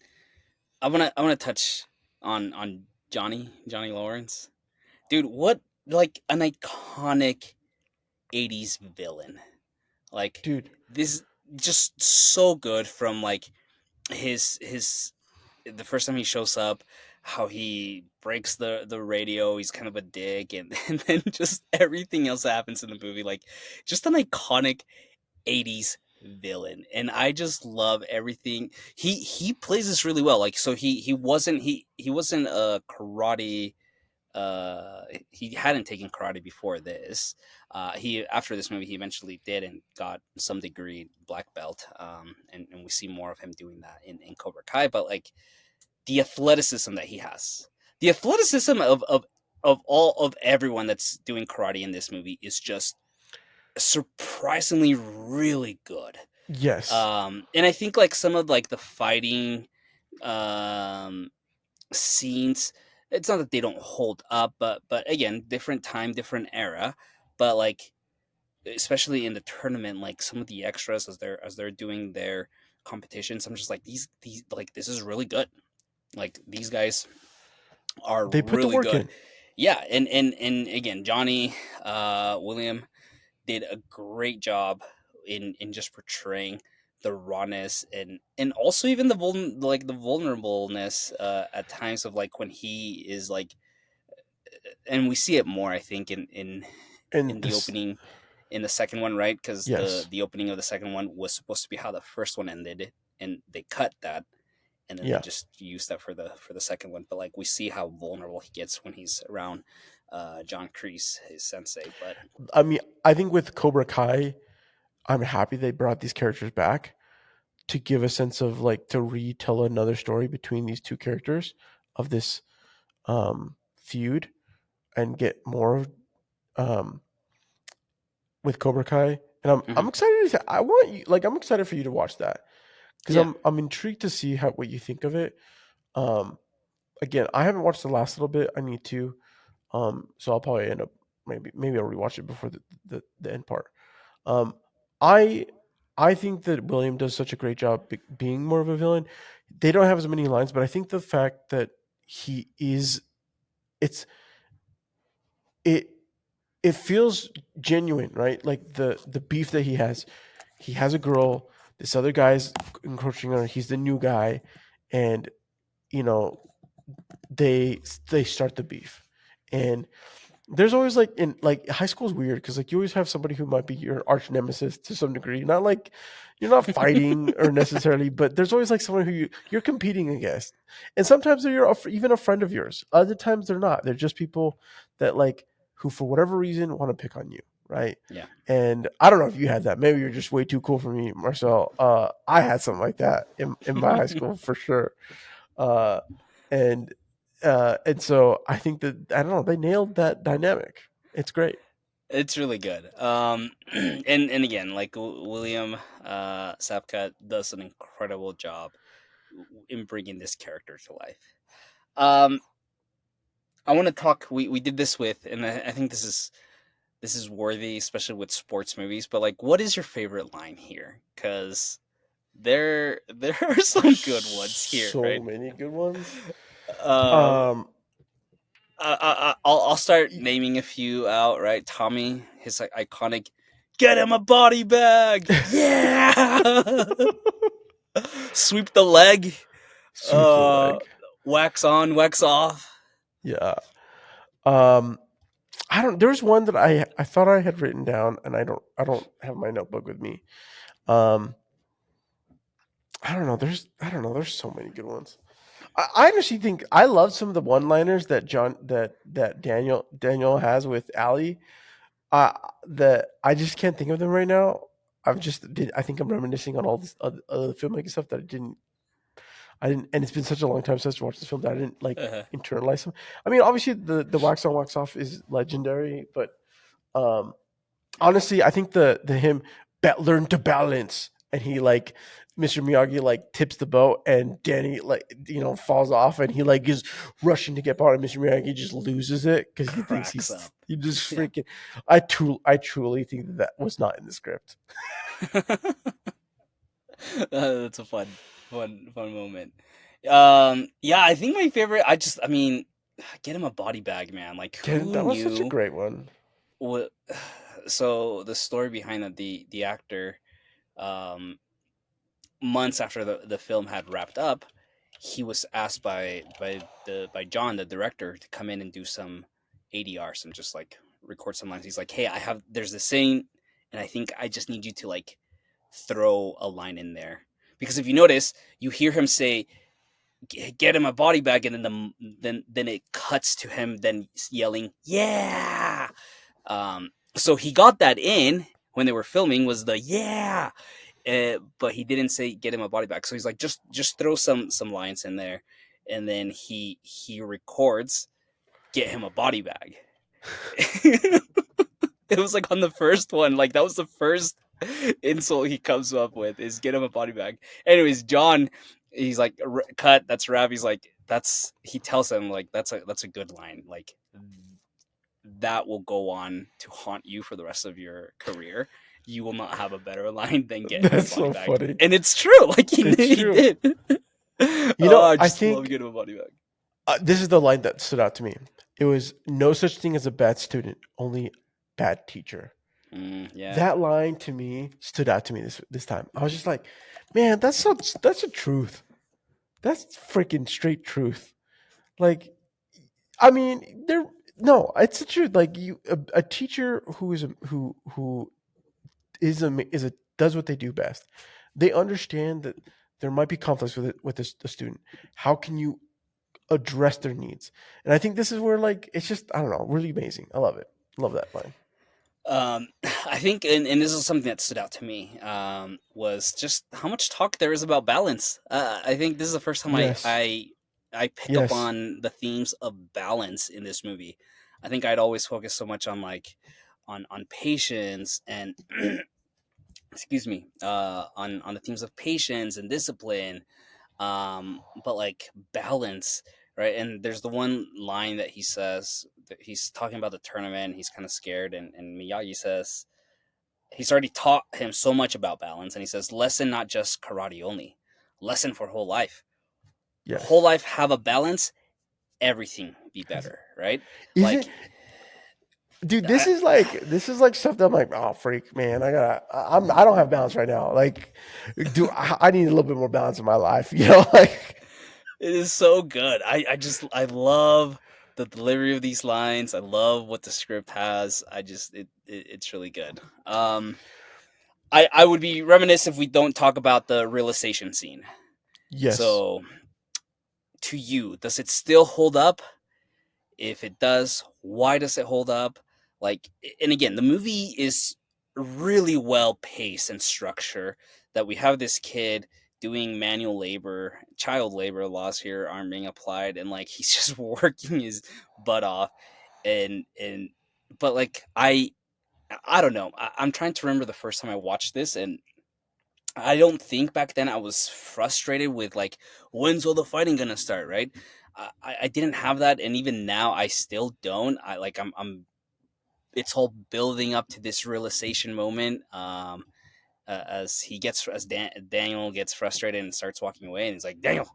I wanna touch on Johnny Lawrence, dude. What, like, an iconic '80s villain. Like Dude. this, just so good. From like his the first time he shows up, how he breaks the radio, he's kind of a dick, and then just everything else that happens in the movie, like just an iconic '80s villain. And I just love everything he plays this really well. Like, so he wasn't a karate, he hadn't taken karate before this. He After this movie, he eventually did and got some degree black belt. And we see more of him doing that in Cobra Kai. But like the athleticism that he has, the athleticism of all of everyone that's doing karate in this movie is just surprisingly really good. Yes. And I think like some of like the fighting um scenes, it's not that they don't hold up, but again, different time, different era. But like, especially in the tournament, like some of the extras as they're doing their competitions, I'm just like, these like, this is really good. Like, these guys are They put the really work good. in. Yeah. And again, Johnny William did a great job in just portraying the rawness, and also even like the vulnerableness at times, of like when he is like, and we see it more, I think, in And the this, opening, in the second one, right? Because yes. the opening of the second one was supposed to be how the first one ended, and they cut that, and then they Yeah. just used that for the second one. But like, we see how vulnerable he gets when he's around John Kreese, his sensei. But I mean, I think with Cobra Kai, I'm happy they brought these characters back to give a sense of like to retell another story between these two characters of this feud and get more um with Cobra Kai. And I'm mhm, excited I want you, like I'm excited for you to watch that because yeah. I'm intrigued to see how what you think of it. Um Again, I haven't watched the last little bit. I need to. So I'll probably end up maybe I'll rewatch it before the end part. Um, I I think that William does such a great job being more of a villain. They don't have as many lines, but I think the fact that he is it's it it feels genuine, right? Like the beef that he has. He has a girl. This other guy's encroaching on her. He's the new guy, and you know they start the beef, and there's always like in like high school is weird because like you always have somebody who might be your arch nemesis to some degree. Not like you're not fighting or necessarily, but there's always like someone who you're competing against, and sometimes they're even a friend of yours. Other times they're not. They're just people that like who for whatever reason want to pick on you, right? Yeah. And I don't know if you had that. Maybe you're just way too cool for me, Marcel. I had something like that in my high school for sure. Uh, and so I think that I don't know they nailed that dynamic. It's great. It's really good. And again, like William Sapka does an incredible job in bringing this character to life. Um, I want to talk. We did this with, and I think this is worthy, especially with sports movies. But like, what is your favorite line here? Because there are some There's good ones here, so right? many good ones. Um, Um, I'll start y- naming a few out. Right, Tommy, his like iconic, get him a body bag, yeah, sweep the leg, sweep the uh, leg. wax on, wax off. Yeah. Um, I don't. There's one that I thought I had written down, and I don't have my notebook with me. Um, I don't know. I don't know. There's so many good ones. I honestly think I love some of the one-liners that Daniel has with Ali. That I just can't think of them right now. I think I'm reminiscing on all this other filmmaking stuff that I didn't, and it's been such a long time since I watched this film that I didn't like Uh-huh. internalize them. I mean, obviously the wax on wax off is legendary, but um, honestly, I think the him learn to balance, and he like Mr. Miyagi like tips the boat, and Danny like falls off, and he like is rushing to get out, and Mr. Miyagi just loses it because he thinks Cracks up. he just Yeah. freaking. I truly think that was not in the script. That's a fun moment. Yeah, I think my favorite. I mean, get him a body bag, man. Like, who That was such a knew great one. what? So the story behind that, the actor, um, months after the film had wrapped up, he was asked by John, the director, to come in and do some ADR, some just like record some lines. He's like, hey, there's this scene, and I think I just need you to like throw a line in there, because if you notice, you hear him say, get him a body bag, and then it cuts to him then yelling, yeah. So he got that in when they were filming, was the yeah, but he didn't say get him a body bag. So he's like, just throw some lines in there, and then he records get him a body bag. It was like on the first one, like that was the first insult he comes up with, is get him a body bag. Anyways, John, he's like, cut, that's rap. He's like, that's, he tells him like that's a good line, like that will go on to haunt you for the rest of your career. You will not have a better line than get him a That's body so bag. funny. And it's true, like It's he true. did. Oh, I I just love think getting him a body bag. this is the line that stood out to me. It was no such thing as a bad student, only bad teacher. Yeah. That line to me stood out to me this time. I was just like, man, that's a truth. That's freaking straight truth. Like, I mean, there no, it's the truth. Like a teacher who is a does what they do best. They understand that there might be conflicts with a student. How can you address their needs? And I think this is where like it's just I don't know, really amazing. I love it. Love that line. I think, and this is something that stood out to me, was just how much talk there is about balance. I think this is the first time Yes. I pick up Yes. on the themes of balance in this movie. I think I'd always focus so much on like on patience and excuse me, on the themes of patience and discipline, but like balance, right? And there's the one line that he says that he's talking about the tournament, he's kind of scared, and Miyagi says he's already taught him so much about balance, and he says lesson not just karate only, lesson for whole life. Whole Yes. life have a balance, everything be Has better, right? is it Like dude, I, this is like stuff that I'm like, oh freak, man, I don't have balance right now. Like, I need a little bit more balance in my life, you know? Like, it is so good. I love the delivery of these lines. I love what the script has. It's really good. I would be remiss if we don't talk about the realization scene. yes. So, to you, does it still hold up? If it does, why does it hold up? Like, and again, the movie is really well paced and structured. That we have this kid doing manual labor, child labor laws here aren't being applied, and like he's just working his butt off, and but like I don't know. I'm trying to remember the first time I watched this, and I don't think back then I was frustrated with like when's all the fighting gonna start, right? I didn't have that, and even now I still don't. I'm it's all building up to this realization moment. As Daniel gets frustrated and starts walking away, and he's like, Daniel,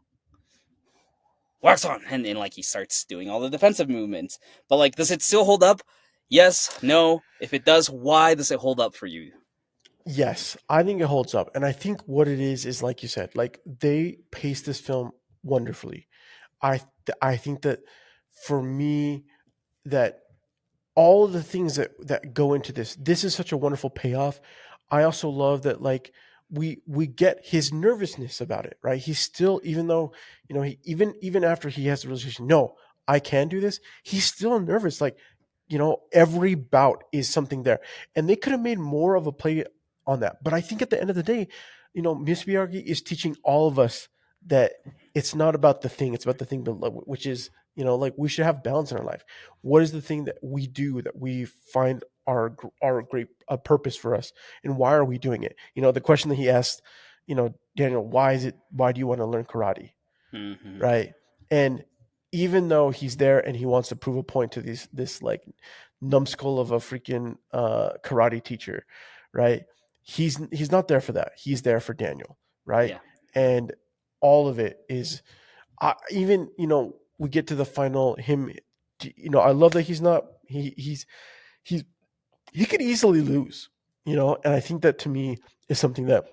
wax on, and like he starts doing all the defensive movements. But like, does it still hold up? Yes, no. If it does, why does it hold up for you? Yes, I think it holds up, and I think what it is like you said, like they paced this film wonderfully. I think that for me, that all of the things that go into this is such a wonderful payoff. I also love that, like, we get his nervousness about it, right? He's still, even though, he, even after he has the realization, no, I can do this, he's still nervous. Like, every bout is something there, and they could have made more of a play on that. But I think at the end of the day, Miss Miyagi is teaching all of us that it's not about the thing, it's about the thing below, which is, like, we should have balance in our life. What is the thing that we do that we find our great purpose for us, and why are we doing it? The question that he asked, Daniel, why do you want to learn karate, Hmm. right? And even though he's there and he wants to prove a point to this, like, numbskull of a freaking karate teacher, right? He's not there for that. He's there for Daniel, right? Yeah, And all of it is, even, we get to the final, him, I love that he's not, he's he could easily lose, and I think that, to me, is something that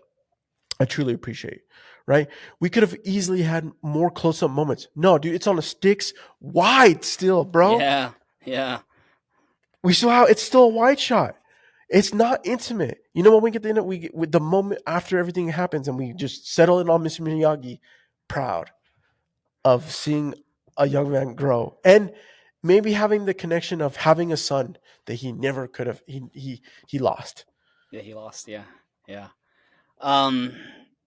I truly appreciate, right? We could have easily had more close up moments. No, dude, it's on the sticks, wide still, bro. yeah, yeah, We still have, it's still a wide shot. It's not intimate. When we get the end, we get with the moment after everything happens, and we just settle in on Mr. Miyagi, proud of seeing a young man grow, and maybe having the connection of having a son that he never could have, he lost. yeah. He lost. Yeah, yeah. Um,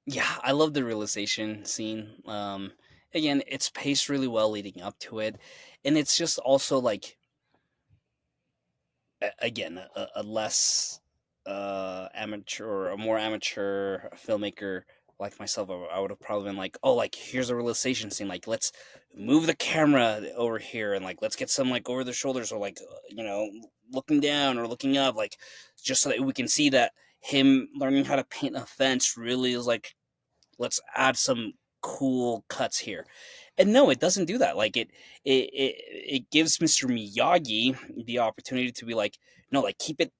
yeah. I love the realization scene. Again, it's paced really well leading up to it, and it's just also like again a less amateur or a more amateur filmmaker like myself. I would have probably been like, oh, like here's a realization scene, like let's move the camera over here and like let's get some like over the shoulders or like looking down or looking up, like just so that we can see that him learning how to paint a fence really is like, let's add some cool cuts here. And no, it doesn't do that. Like it gives Mr. Miyagi the opportunity to be like, no, like keep it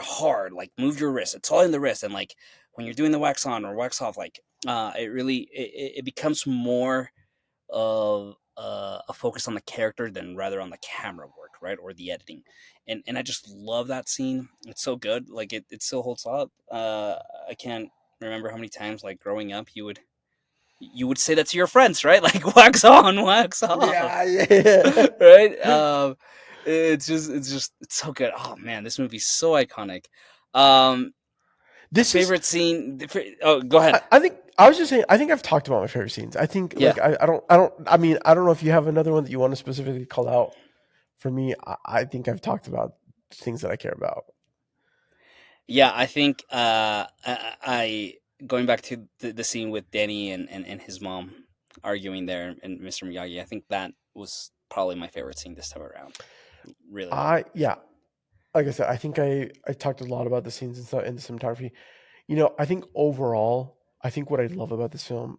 hard, like move your wrist. It's all in the wrist. And like when you're doing the wax on or wax off, like it really it becomes more of a focus on the character than rather on the camera work, right? Or the editing. And I just love that scene. It's so good. Like it still holds up. I can't remember how many times like growing up you would say that to your friends, right? Like wax on, wax off, Yeah, yeah. right? It's so good. Oh man, this movie's so iconic. Um, This is, favorite scene. Oh, go ahead. I think I was just saying, I think I've talked about my favorite scenes. I think, Yeah, like, I mean, I don't know if you have another one that you want to specifically call out. For me, I think I've talked about things that I care about. yeah. I think I going back to the scene with Danny and his mom arguing there and Mr. Miyagi. I think that was probably my favorite scene this time around. Really love it. Yeah, like I said, I think I talked a lot about the scenes and stuff in the cinematography. I think overall, I think what I love about this film,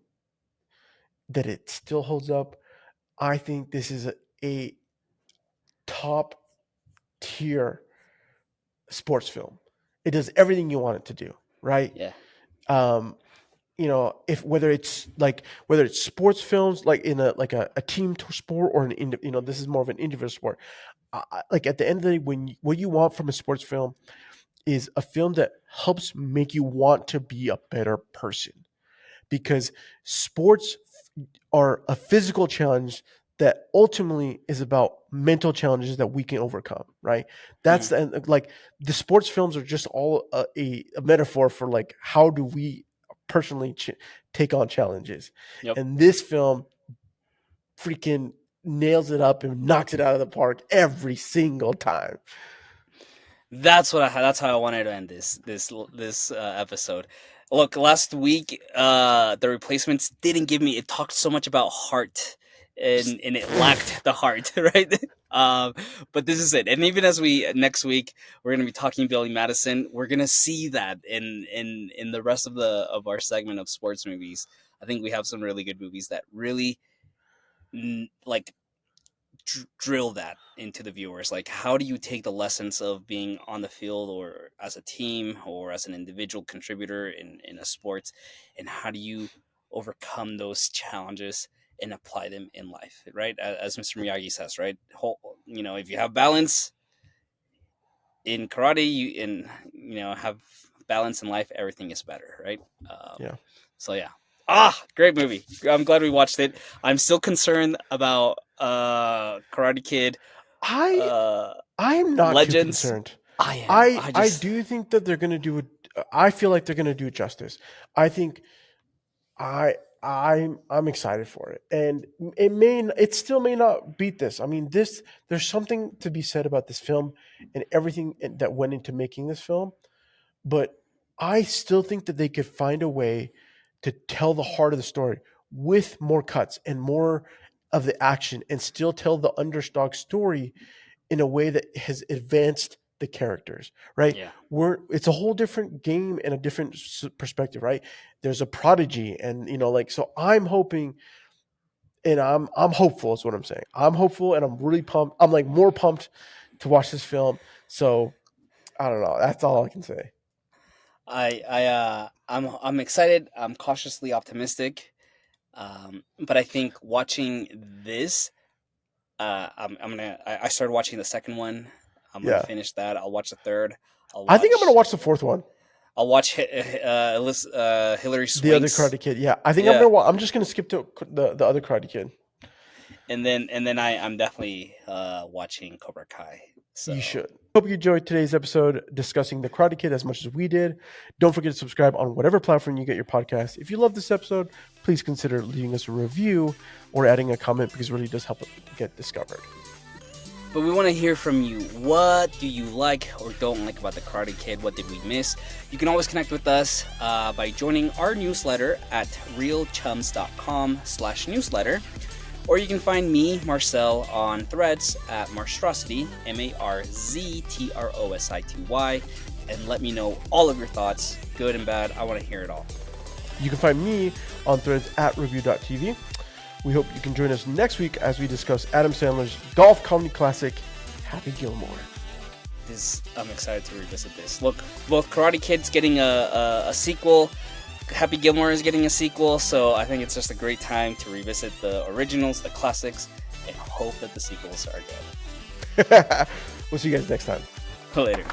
that it still holds up. I think this is a top tier sports film. It does everything you want it to do, right? Yeah. Um, if whether it's sports films, like in a team sport, or this is more of an individual sport. Like, at the end of the day, what you want from a sports film is a film that helps make you want to be a better person, because sports are a physical challenge that ultimately is about mental challenges that we can overcome, right? Hmm. Like, the sports films are just all a metaphor for, like, how do we personally take on challenges. Yep. And this film freaking nails it up and knocks it out of the park every single time. That's how I wanted to end this episode. Look, last week the replacements didn't give me. It talked so much about heart, and it lacked the heart, right? um, but this is it. And even as we next week we're gonna be talking Billy Madison, we're gonna see that in the rest of our segment of sports movies. I think we have some really good movies that really like drill that into the viewers. Like, how do you take the lessons of being on the field or as a team or as an individual contributor in a sports, and how do you overcome those challenges and apply them in life, right? As Mr. Miyagi says, right? If you have balance in karate, have balance in life, everything is better, right? Yeah. So yeah. Great movie. I'm glad we watched it. I'm still concerned about Karate Kid, I uh I'm not too Legends. concerned. I am. I do think that they're going to do it. I feel like they're going to do it justice. I think I'm excited for it, and it still may not beat this. I mean, there's something to be said about this film and everything that went into making this film, but I still think that they could find a way to tell the heart of the story with more cuts and more of the action, and still tell the underdog story in a way that has advanced the characters, right? Yeah. It's a whole different game and a different perspective, right? There's a prodigy, and so I'm hoping, and I'm hopeful is what I'm saying. I'm hopeful, and I'm really pumped. I'm like more pumped to watch this film. So I don't know. That's all I can say. I'm excited. I'm cautiously optimistic. But I think watching this, I started watching the second one. I'm gonna Yeah, finish that. I'll watch the third. I'll I think I'm gonna watch watch the fourth one, I'll watch Hillary the other Swank's. Karate Kid. Yeah, I think I'm Yeah. gonna. I'm just gonna skip to the other Karate Kid. And then I'm definitely watching Cobra Kai. You So should. Hope you enjoyed today's episode discussing the Karate Kid as much as we did. Don't forget to subscribe on whatever platform you get your podcast. If you love this episode, please consider leaving us a review or adding a comment, because it really does help it get discovered. but we want to hear from you. What do you like or don't like about the Karate Kid? What did we miss? You can always connect with us by joining our newsletter at realchums.com/newsletter. Or you can find me, Marcel, on Threads at Marstrosity, MARZTROSITY, and let me know all of your thoughts, good and bad. I want to hear it all. You can find me on Threads at review.tv. We hope you can join us next week as we discuss Adam Sandler's golf comedy classic, Happy Gilmore. I'm excited to revisit this. Look, both Karate Kid's getting a sequel. Happy Gilmore is getting a sequel, so I think it's just a great time to revisit the originals, the classics, and hope that the sequels are good. We'll see you guys next time. Later.